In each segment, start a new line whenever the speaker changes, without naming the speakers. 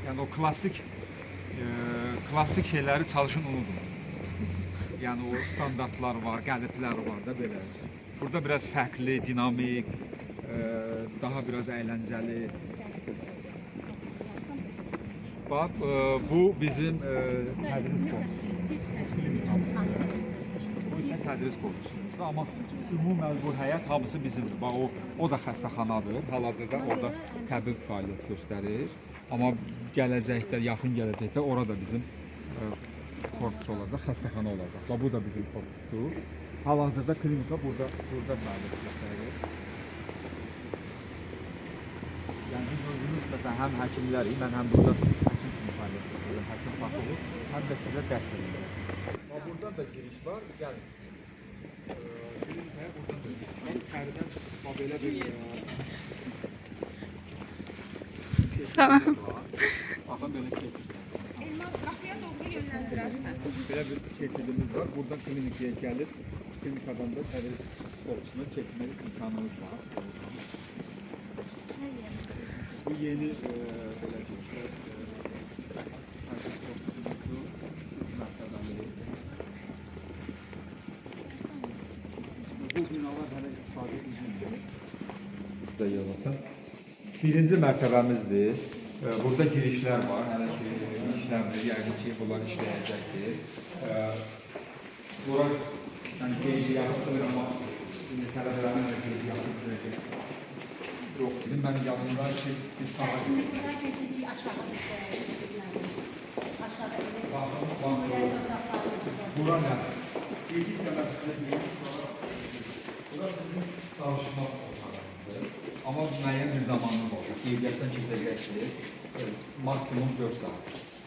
Yani o klasik şeyleri çalışın unudun. Yani o standartlar var, qəliblər var da belə. Burada biraz fərqli, dinamik, daha biraz əyləncəli. Bak, bu bizim tədris korpusumuz. Bu isə tədris korpusumuzdur, amma ümumən bu həyət hamısı bizimdir. Bax, o da xəstəxanadır. Hal-hazırda orada təbib fəaliyyət göstərir. Amma gələcəkdə, yaxın gələcəkdə orada bizim korpus olacaq, xəstəxana olacaq. Bax, bu da bizim korpusdur. Hal-hazırda klinika burada fəaliyyət göstərir. Yəni biz özümüz məsələn həm həkimlərik, mən həm burada həkim kimi fəaliyyət göstərirəm, həkim faktolu, həm də sizə dərs verirəm. Buradan da giriş var, gəlin. Klinikaya buradan da giriş var. İçəridən belə bir
Salam.
baxın belə keçid.
Elmas qapıya doğru yönləndirərsən.
Belə bir keçidimiz var. Buradan klinikaya gəlib, klinikadan da tədris korpusuna keçmək imkanımız var. Bu yeni belə deyək, tədris korpusumuzdur. 3 mərtəbəli. Bu binalar hələ istifadə edilmir. Birinci mərtəbəmizdir. Burada girişlər var. Hələ ki işləmir, yəqin ki bunlar işləyəcəkdir. Bura qeydiyyatı öyrənmək, tələbələrin də qeydiyyatı öyrənəcək. Yoxdur. Mən yanımda ki, bir sağa bura nə? Qeydiyyat tələbəsində deyil, bura bizim çalışma otağımızdır. Amma müəyyən bir zamanımız olacaq. Qeydiyyatdan keçəcəkdir. Maksimum 4 saat.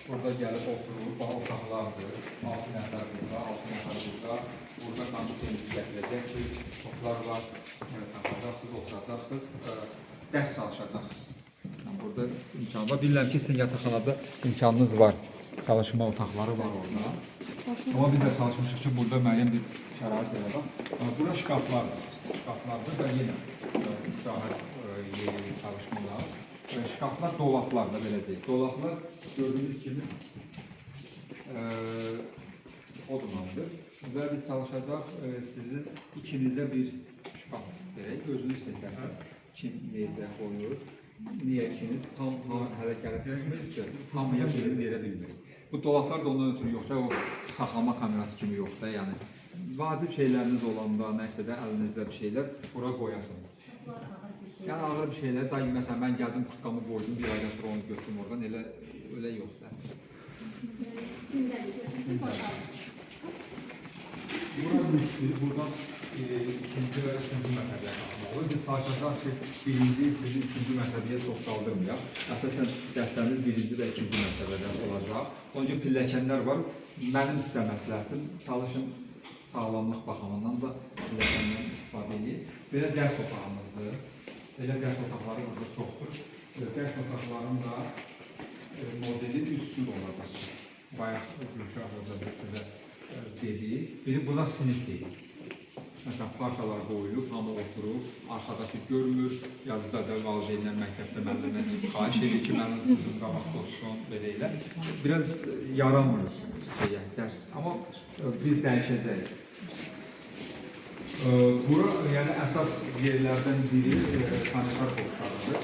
Burada gəlib oturur, otaqlardır. 6 nəfər burada, 6 nəfər burada. Burada kompüterinizi gətirəcəksiniz. Otaqlar var, taxacaqsınız, oturacaqsınız. Dərs çalışacaqsınız. Burada imkan var. Bilirəm ki, sizin yataqxanada imkanınız var. Çalışma otaqları var orada. Amma biz də çalışmışıq ki, burada müəyyən bir şərait yaradaq. Burada şkaflardır. Şkaflardır və yenə istirahət yeri çalışmalar. Şkaflar dolaplar da belə deyil. Dolaplar gördüyünüz kimi odunlandır. Və biz çalışacaq sizin ikinizə bir şkaf verək. Özünüz seçərsiniz. Kim neyəcə qoyur. Niyə ikiniz tam hələ gəlib çıxmır ki, hamıya biriniz verə bilmirik. Bu dolaplar da ondan ötürü yoxsa o saxlama kamerası kimi yoxdur. Yəni vacib şeyləriniz olanda, nəsə də əlinizdə bir şeylər bura qoyasınız. Yəni ağır bir şeylər, da məsələn mən gəldim kurtkamı qoydum, bir aydan sonra onu götürdüm oradan, elə yoxdur. Buradan ikinci və üçüncü mərtəbəyə qalmalı. Biz çalışacaq ki, birinci sizi üçüncü mərtəbəyə çox qaldırmayaq. Əsasən dərsləriniz birinci və ikinci mərtəbədən olacaq. Onun üçün pilləkənlər var. Mənim sizə məsləhətim, çalışın sağlamlıq baxımından da pilləkəndən istifadə edin. Belə dərs otağımızdır. Elə dərs otaqları burada çoxdur. Dərs otaqlarının da modeli 3 cür olacaq. Bayaq Gülşah orada sizə dedi. Biri buna sinif deyil. Məsələn, partalar qoyulub, hamı oturub, arxadakı görmür, yazıda da valideynlər məktəbdə müəllimə xahiş edir ki, mənim uzun qabaqda olsun, belə elə. Biraz yaranmır dərs, amma biz dəyişəcəyik. Bura yəni əsas yerlərdən biri sanitar boşlarıdır.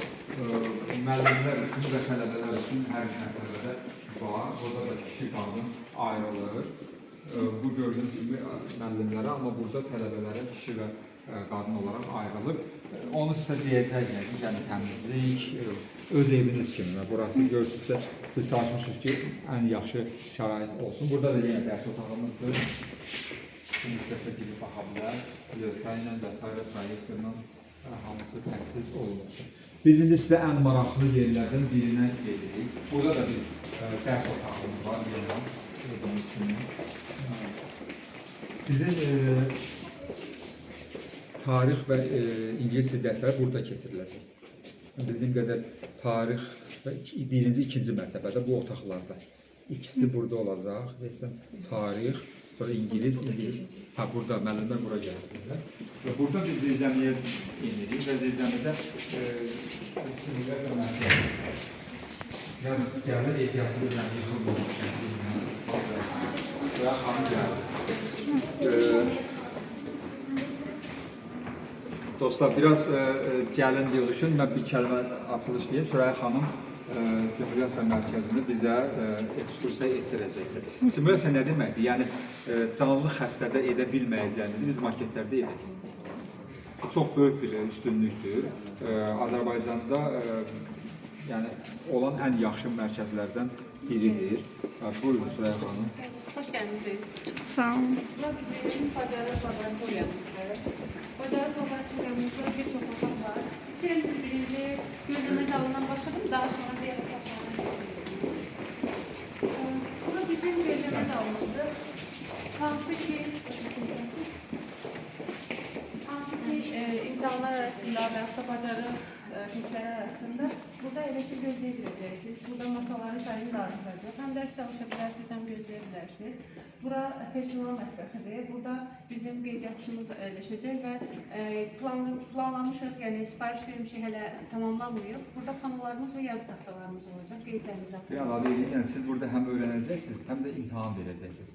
Müəllimlər üçün və tələbələr üçün hər mərtəbədə var. Burada da kişi qadın ayrılır. Bu gördüyünüz kimi müəllimlərə, amma burada tələbələrə kişi və qadın olaraq ayrılır. Onu sizə deyəcək, yəni təmizlik, öz eviniz kimi. Burası görürsünüzsə, biz çalışmışıq ki, ən yaxşı şərait olsun. Burada da yenə dərs otağımızdır. Kim istəsə girib baxa bilər, lövhə ilə və s. proyektlə hamısı təksiz olunur. Biz indi sizə ən maraqlı yerlərdən birinə gedirik. Burada da bir dərs otağımız var, yenə. Sizin tarix və ingilis dil dərsləri burada keçiriləcək. Bildiyim qədər tarix və birinci, ikinci mərtəbədə bu otaqlarda. İkisi burada olacaq. Tarix, sonra ingilis. Burada müəllimlər bura gələcəklər. Və burada biz zirzəmiyə inirik və zirzəmidə Biraz gəlir ehtiyatlı bir yıxılmamış. Buraya xanım gəldi. Dostlar, biraz gəlin yığışın. Mən bir kəlmə açılış deyim. Süreyya xanım simulyasiya mərkəzində bizə ekskursiya etdirəcəkdir. Simulyasiya nə deməkdir? Yəni, canlı xəstədə edə bilməyəcəyimizi biz maketlərdə edirik. Çox böyük bir üstünlükdür. Azərbaycanda yəni, olan ən yaxşı mərkəzlərdən biridir. Buyurun Süreyya xanım.
Hoş geldiniz.
Çok sağ olun.
Bu bizim Bacarıq laboratoriyamızdır. Bacarıq laboratoriyamızda birçok otaq var. İstəyirəm siz birinci gözləmə zalından başladım, daha sonra diğer otaqlarına geçelim. Bu bizim gözləmə zalımızdır. Hansı ki imtahanlar arasında və yaxud da bacarıq testləri arasında burada elə ki gözləyə biləcəksiniz. Burada masaların sayını da artıracaq. Həm dərs çalışa bilərsiniz, həm gözləyə bilərsiniz. Bura personal mətbəxidir. Burada bizim qeydiyyatçımız əyləşəcək və planlamışıq, yəni sifariş vermişik, hələ tamamlanmıyıq. Burada panolarımız və yazı taxtalarımız olacaq, qeydlərimiz
Bir əlavə edeyim, yəni siz burada həm öyrənəcəksiniz, həm də imtahan verəcəksiniz.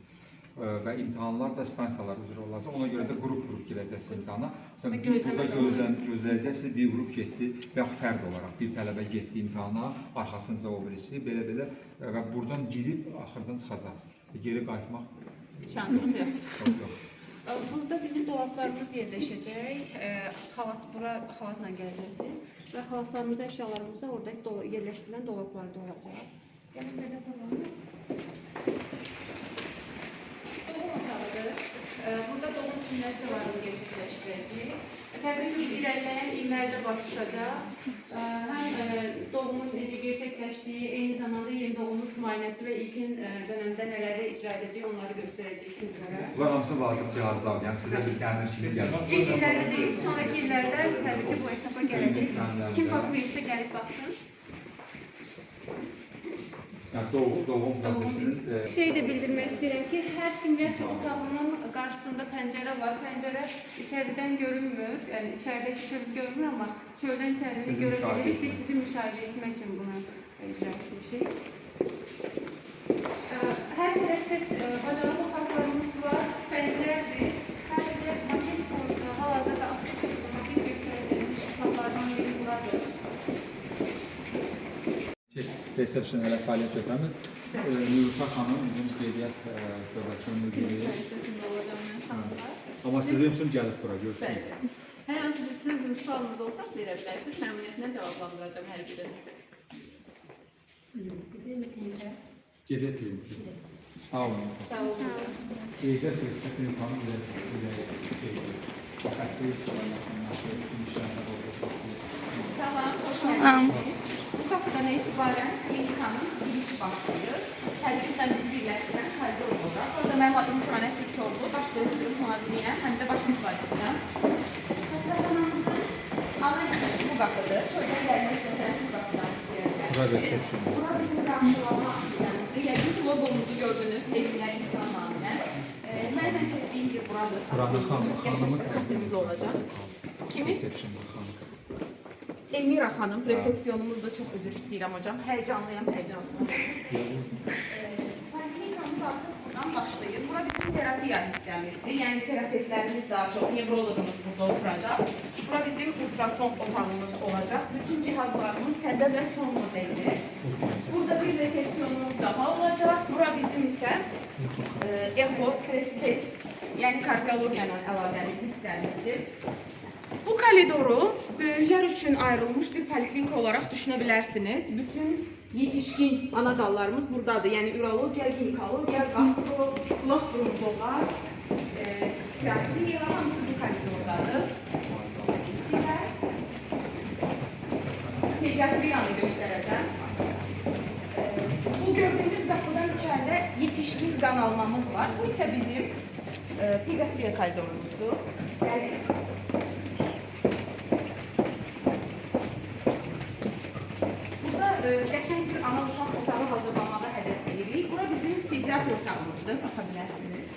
Və imtahanlar da stansiyalar üzrə olacaq. Ona görə də qrup girəcəksiniz imtahana. Burada gözləyəcəksiniz, bir qrup getdi və yaxud fərd olaraq bir tələbə getdi imtahana, arxasınca o birisi, belə və buradan girib axırdan çıxacaqsınız. Geri qayıtmaq
şansımız yoxdur.
yox.
Burada bizim dolaplarımız yerləşəcək. Bura xalatla gələcəksiniz və xalatlarımızı, əşyalarımızı orada yerləşdirilən dolaplarda olacaq. Gəlin belə dolanır. Burada doğum simülyasiyalarını gerçəkləşdirəcəyik. Təbii ki, irəliləyən illərdə baş tutacaq. Həm doğumun necə gerçəkləşdiyi, eyni zamanda yeni doğulmuş müayinəsi və ilkin dönəmdə nələri icra edəcək, onları göstərəcək sizlərə.
Bunlar hamısı lazım cihazlar, yəni sizə bir təmir kimi gəlir.
İlk illərdə deyil, sonraki illərdə təbii ki, bu etapa gələcək. Kim baxmayırsa gəlib baxsın.
Doğum prosesinin...
Şey də bildirmək istəyirəm ki, hər simülyasiya otağının qarşısında pəncərə var. Pəncərə içəridən görünmür, yəni içəridəki çöl görünmür, amma çöldən içərini görə bilirik. Biz sizi müşahidə etmək üçün bunu icra etmişik. Hər tərəfdə bacarıq otaqlarımız var, pəncərədir. Sadəcə maket hal-hazırda maket göstərəcəyimiz otaqlardan biri buradır.
Resepsiyon hələ fəaliyyət göstərmir. Nuruşa xanım bizim qeydiyyat şöbəsinin müdiri. Amma sizin üçün gəlib bura, görüşürüz.
Hər hansı bir sizin sualınız olsa verə bilərsiniz, məmnuniyyətlə cavablandıracağım hər birini.
Gedək klinikə. Sağ olun.
Sağ olun.
Qeydiyyat resepsiyon xanım ilə xəstəyi sorularla işlərdə olacaq.
Salam, hoş
Salam.
geldiniz. Bu kapıdan itibaren klinikanın girişi başlayır. Tədrislə bizi birləşdirən koridor olacaq. Orada mənim adım Turanə Türkoğlu, baş direktor müaviniyəm, həm də baş müfayisiyəm. Xəstəxanamızın ana girişi bu qapıdır. Çöldən gəlmək istəsəniz bu qapıdan girərlər.
Bura resepsiyon.
Bura bizim qarşılama ofislərimizdir. Yəni ki, logomuzu gördünüz, Elmlər İnsan Naminə. Mən həmsədiyim ki, buradır.
Buranın xanımı
kafemiz olacaq. Kimi?
Resepsiyon xanım.
Elmira xanım, resepsiyonumuzda çox üzr istəyirəm hocam. Həyəcanlıyam. Poliklinikamız artıq buradan başlayır. Bura bizim terapiya hissəmizdir. Yəni terapevtlərimiz daha çox, nevroloqumuz burada oturacaq. Bura bizim ultrason otağımız olacaq. Bütün cihazlarımız təzə və son modeldir. Burada bir resepsiyonumuz daha olacaq. Bura bizim isə echo, stres test, yəni kardiologiya ilə əlaqəli hissəmizdir. Bu koridoru böyüklər üçün ayrılmış bir poliklinika olaraq düşünə bilərsiniz. Bütün yetişkin ana dallarımız buradadır. Yəni ürologiya, ginekologiya, gastro, qulaq burun boğaz, psixiatriya hamısı bu koridordadır. Sizə pediatriyanı göstərəcəm. Bu gördüyünüz qapıdan içəridə yetişkin qan almamız var. Bu isə bizim pediatriya koridorumuzdur. Yəni qəşəng bir ana uşaq otağı hazırlamağa hədəf veririk. Bura bizim pediatri otağımızdır, baxa bilərsiniz.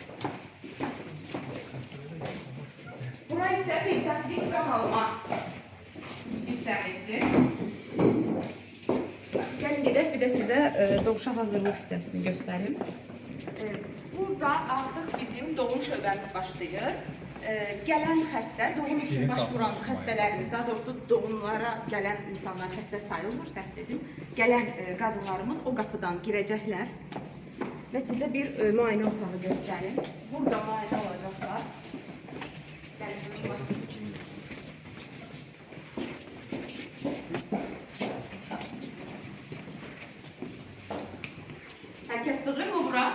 Bura isə pediatrik qan alma hissəmizdir. Gəlin gedək, bir də sizə doğuşa hazırlıq hissəsini göstərim. Burada artıq bizim doğum şöbəmiz başlayır. Gələn xəstə, doğum üçün başvuran xəstələrimiz, daha doğrusu doğumlara gələn insanlar xəstə sayılmır, səhv dedim. Gələn qadınlarımız o qapıdan girəcəklər və sizə bir müayinə otağı göstərim. Burada müayinə olacaqlar. Hər kəs sığır mı bura?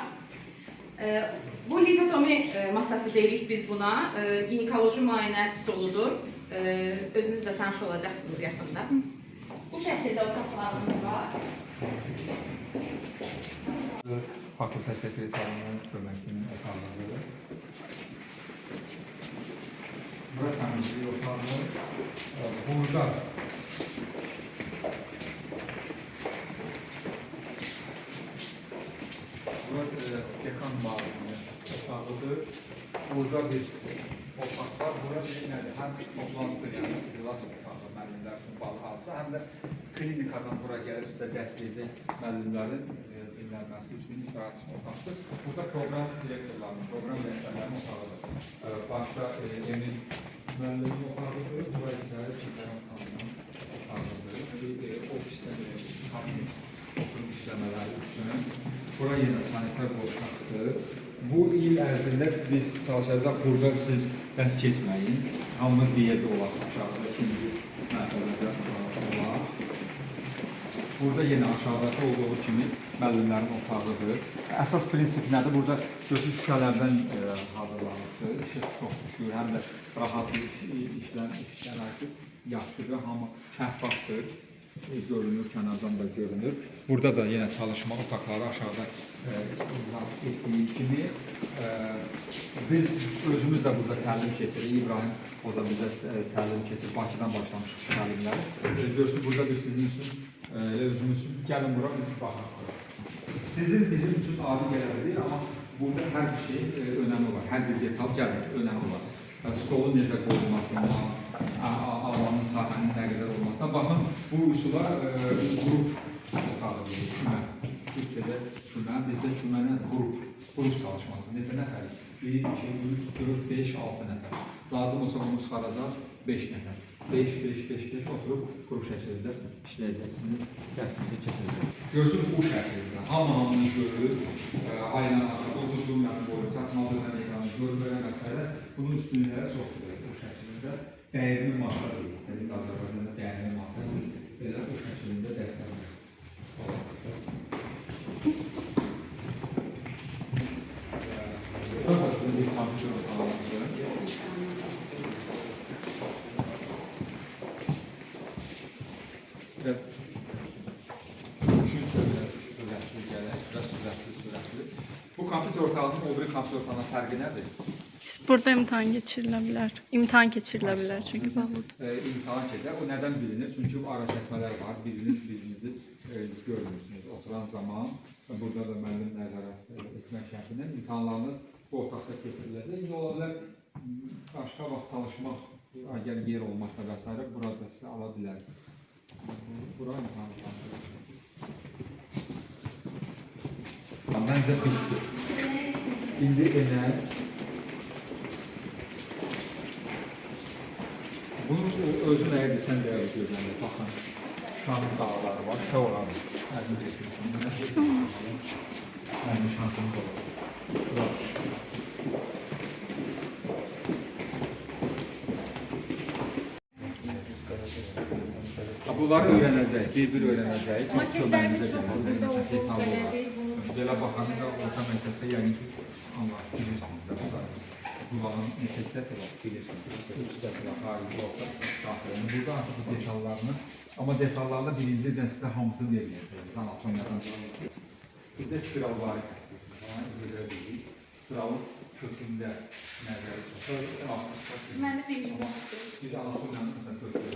Bu lidotomi masası deyirik biz buna. Ginekoloji müayinə stoludur. Özünüz də tanış olacaqsınız yaxında. Bu şəkildə otaqlarımız var.
Fakültə sekreterinin köməkçinin otaqları. Bura təmizlik otağı. Burada dekan bağlı otağıdır. Burada bir otaq var. Burada bir nədir? Həm toplantı, yəni iclas otağı müəllimlər üçün bağlıqsa, həm də klinikadan bura gəlib sizə dəstəkləyəcək müəllimlərin dinlənməsi üçün istirahət üçün otaqdır. Burada proqram direktorlarının, proqram rəhbərlərinin otağıdır. Başda Emin müəllimin otağıdır. Bura isə otağıdır. Ofisdən oturum işləmələri üçün. Bura yenə sanitar otaqdır. Bu il ərzində biz çalışacaq, burada siz dərs keçməyin. Hamımız bir yerdə olaq, aşağıda ikinci mərtəbədə olaq. Burada yenə aşağıdakı olduğu kimi müəllimlərin otağıdır. Əsas prinsip nədir? Burada gözü şüşələrdən hazırlanıbdır. İşıq çox düşür, həm də rahat işlənərdir, yaxşıdır, hamı şəffafdır. Görünür, kənardan da görünür. Burada da yenə çalışma otaqları aşağıda izah etdiyi kimi biz özümüz də burada təlim keçirik. İbrahim Oza bizə təlim keçirir. Bakıdan başlamışıq təlimləri. Görürsünüz, burada bir sizin üçün, özümüz üçün gəlin bura baxaq. Sizin bizim üçün adi gələ bilir, amma burada hər bir şey önəmi var. Hər bir detal gəlir, önəmi var. Stolun necə qoyulmasından, alanın sahənin nə qədər olmasına. Baxın, bu üsula qrup otağı deyilir, kümə. Türkçədə kümə, bizdə kümə nədir? Qrup çalışması. Necə nəfər? 1, 2, 3, 4, 5, 6 nəfər. Lazım olsa bunu çıxaracaq 5 nəfər. 5 oturub qrup şəklində işləyəcəksiniz, dərsinizi keçəcək. Görürsünüz bu şəkildə. Hamı görür, aynen oturduğum yanı boyunca, çatmalıdan ekranı görməyən məsələ. Bunun üstünlükləri çoxdur bu şəkildə. Dəyirmi masa deyil. Biz Azərbaycanda dəyirmi masa deyil. Belə bu şəkildə dəstəmir. Çok azı bir kompüter otağımızdır. Biraz düşünsə biraz sürətli gəlir, biraz sürətli. Bu kompüter otağının o biri kompüter otağının fərqi nədir?
Burada imtahan keçirilə bilər. İmtahan keçirilə bilər çünki bağlıdır.
İmtahan keçir. O nədən bilinir? Çünki ara kəsmələr var. Birinizi görmürsünüz. Oturan zaman burada da müəllim nəzarət etmək şərtindən imtahanlarınız bu otaqda keçiriləcək. İndi ola bilər başqa vaxt çalışmaq, əgər yer olmazsa və s. burada sizə ala bilər. Bura imtahan var. Məncə bitdi. İndi enək. Bunun özü nə edir, sən deyərik gözləmir. Baxın, Şuşanın dağları var, Şuşa oranı. Əzmi desin. Mənim şansımız olur. Bunları öyrənəcək, bir öyrənəcək.
Maketlərimiz çox burada
Belə baxanı da orta məktəbdə yəni ki, Allah bilirsiniz də bu da. Bunların neçə hissəsi var, bilirsiniz. 3 hissəsi var, xarici orta daxilini. Burada artıq detallarını, amma detallarla birincidən sizə hamısını verməyəcək. Anatomiyadan. Bizdə spiral var kəsir. Spiralın kökündə nəzəri tutulur.
Mən də birinci baxdım.
Biz anatomiyanın məsələn kökündə.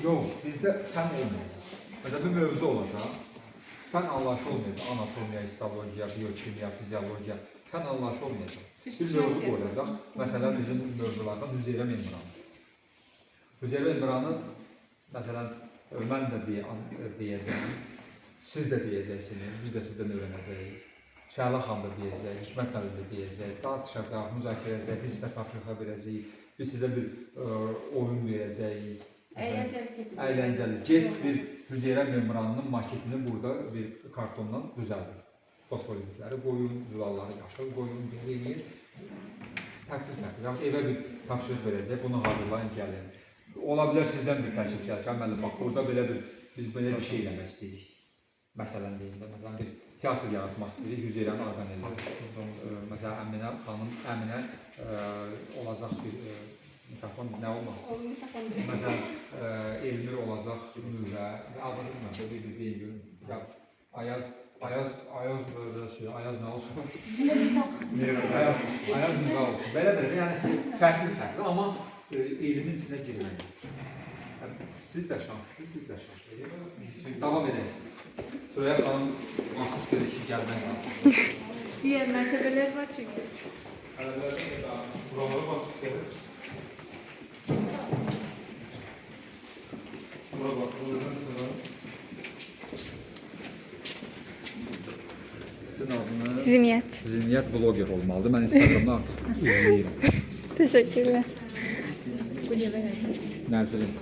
Yox, bizdə fən olmayacaq. Məsələn, bir mövzu olacaq. Fən anlayışı olmayacaq. Anatomiya, histologiya, biokimiya, fiziologiya. Fən anlayışı olmayacaq. Bir mövzu olacaq. Məsələn, bizim mövzulardan hüceyrə membrana. Hüceyrə membranı, məsələn, mən də deyəcəm, siz də deyəcəksiniz, biz də sizdən öyrənəcəyik. Şəhla xan da deyəcək, Hikmət müəllim də deyəcək, tartışacaq, müzakirə edəcək, biz sizə tapşırığa verəcəyik, biz sizə bir oyun verəcəyik. Əyləncəli. Get bir hüceyrə membranının maketini burada bir kartondan düzəldir. Fosforitləri qoyun, zülalları yaşıl qoyun, belə eləyir. Fərqli-fərqli. Evə bir tapşırıq verəcək, bunu hazırlayın, gəlin. Ola bilər sizdən bir təklif gəlir ki, müəllim, bax, burada biz belə bir şey eləmək istəyirik. Məsələn deyim də, məsələn, bir teatr yaratmaq istəyirik, hüceyrəni orqanizə edirik. Məsələn, Əminə xanım, Əminə olacaq bir mikrofon, nə olmaz? Məsələn, Elmir olacaq, Nürə, adını bilməm, bir deyim görüm, Ayaz nə olsun? Ayaz Nürə olsun. Belədir, yəni fərqli-fərqli, amma elmin içinə girmək. Siz də şanslısınız, biz də şanslıyıq. Davam edək. Süreyya xanım vaxt verir ki, gəlmək lazım.
Diğer mertebeler var çünkü.
Buraları basıb gelir. Bura bak, buradan sonra. Sizin adınız?
Zimiyet.
Zimiyet blogger olmalıdır. Mən Instagramda artıq izləyirəm.
Teşekkürler.
Nəzrin.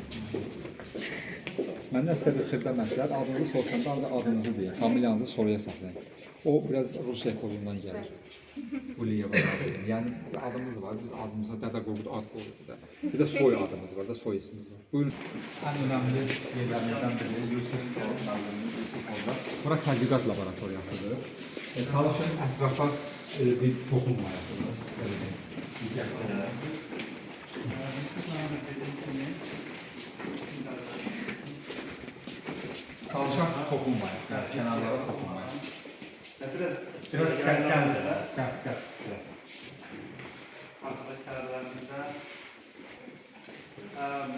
Məndən sizə bir xırda məsləhət, adınızı soruşanda ancaq adınızı deyin, familiyanızı soruya saxlayın. O biraz Rusiya kodundan gəlir. Uliyeva adını. Yəni adımız var, biz adımıza Dədə Qorqud ad qoyuruq da. Bir də soy adımız var da, soy ismimiz var. Buyurun. Ən önəmli yerlərimizdən biri Yusuf orada. Bura tədqiqat laboratoriyasıdır. Çalışın ətrafa bir toxunmayasınız. Çalışaq toxunmayın, kənarlara toxunmayın. Biraz gəl.
Arkadaşlarımızda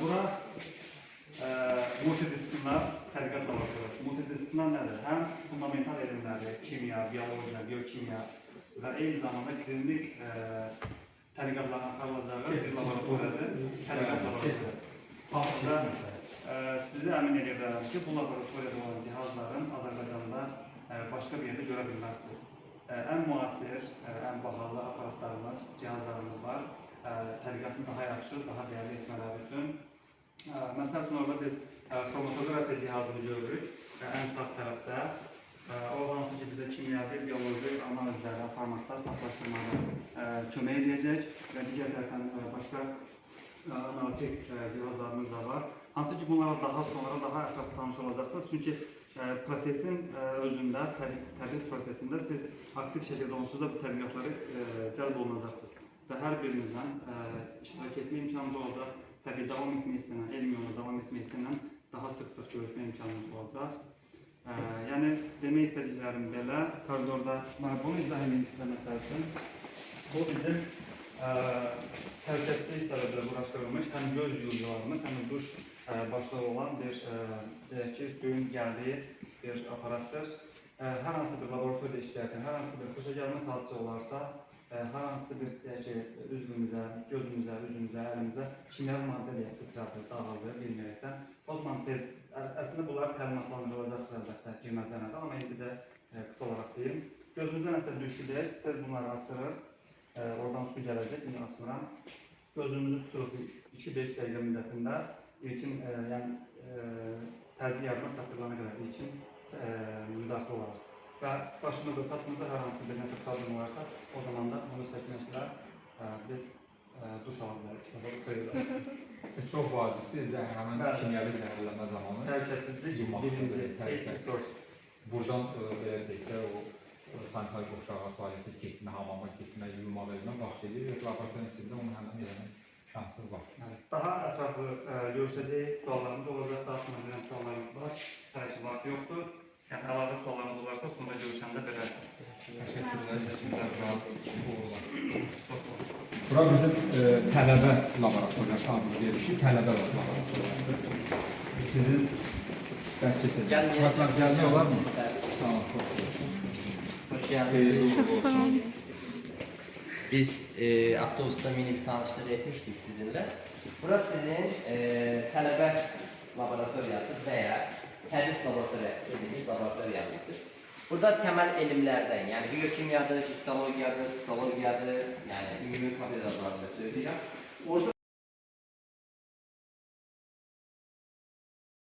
bura multidisipliner tədqiqat laboratoriyası. Multidisipliner nədir? Həm fundamental elmləri, kimya, biologiya, biokimya və eyni zamanda klinik tədqiqatların aparılacağı bir laboratoriyadır. Tədqiqat laboratoriyası. Sizi əmin edirəm ki, bu laboratoriyada olan cihazların Azərbaycanda başqa bir yerdə görə bilməzsiniz. Ən müasir, ən bahalı aparatlarımız, cihazlarımız var. Tədqiqatını daha yaxşı, daha dəyərli etmələri üçün. Məsəl üçün, orada biz xromatografiya cihazını görürük. Ən sağ tərəfdə. O hansı ki, bizə kimyəvi, bioloji analizləri aparmaqda, saflaşdırmada kömək edəcək və digər tərəfdən başqa analitik cihazlarımız da var. Hansı ki, bunlara daha sonra daha ətraflı tanış olacaqsınız. Çünki prosesin özündə, tədris prosesində siz aktiv şəkildə onsuz da bu tədqiqatları cəlb olunacaqsınız. Və hər birinizdən iştirak etmə imkanımız olacaq. Təbii davam etmək istəyən, elmi yolda davam etmək istəyən daha sıx-sıx görüşmə imkanımız olacaq. Yəni, demək istədiklərim belə, koridorda, bunu izah edeyim sizə məsəl üçün. Bu bizim təhlükəsizlik hissələrdə uğraşdırılmış həm göz yuyucularımız, həm duş başlığı olan bir, deyək ki, suyun gəldiyi bir aparatdır. Hər hansı bir laboratoriyada işləyərkən, hər hansı bir xoşagəlməz hadisə olarsa, hər hansı bir, deyək ki, üzvümüzə, gözümüzə, üzümüzə, əlimizə kimyəvi maddə ilə sıçradır, dağıldır, bilməyəkdən. O zaman tez, əslində bunlar təlimatlandırılacaqsınız əlbəttə girməzdən əvvəl, amma indi də qısa olaraq deyim. Gözümüzə nəsə düşdü deyək, tez bunları açırıq, oradan su gələcək, indi açmıram. Gözümüzü tuturuq 2-5 dəqiqə müddətində, ilkin, yəni təcil yardıma çatdırılana qədər ilkin müdaxilə olaraq. Və başımızda, saçımızda hər hansı bir nəsə problem olarsa, o zaman da bunu çəkməklə biz duş ala bilərik.
Çox vacibdir, həmin kimyəvi zəhərlənmə zamanı.
Təhlükəsizlik birinci, safety source.
Buradan belə deyək də, o sanitar qoşağa, tualetə getmə, hamama getmə, yuyulma vermə vaxt edir və laboratoriyasının içində onu həmin eləmək şansı var.
Daha ətraflı görüşəcək suallarımız olacaq, daha sonra bilən suallarımız var. Hələ ki, vaxt yoxdur. Yəni, əlavə suallarımız olarsa, sonra görüşəndə verərsiniz.
Təşəkkürlər, bura bizim tələbə laboratoriyası adını vermişik, tələbə laboratoriyası. Sizin dərs keçəcək. Gəlmək olar mı? Sağ olun, çox
Hoş geldiniz.
Çok sağ olun.
Biz avtobusda mini bir tanıştırma etmiştik sizinle.
Burası sizin tələbə laboratoriyası və ya tədris laboratoriyası dediğimiz laboratoriyanızdır. Burada temel elmlərdən, yəni biyokimyadır, histologiyadır, sitologiyadır, yəni ümumi katedralarında söyleyeceğim. Orada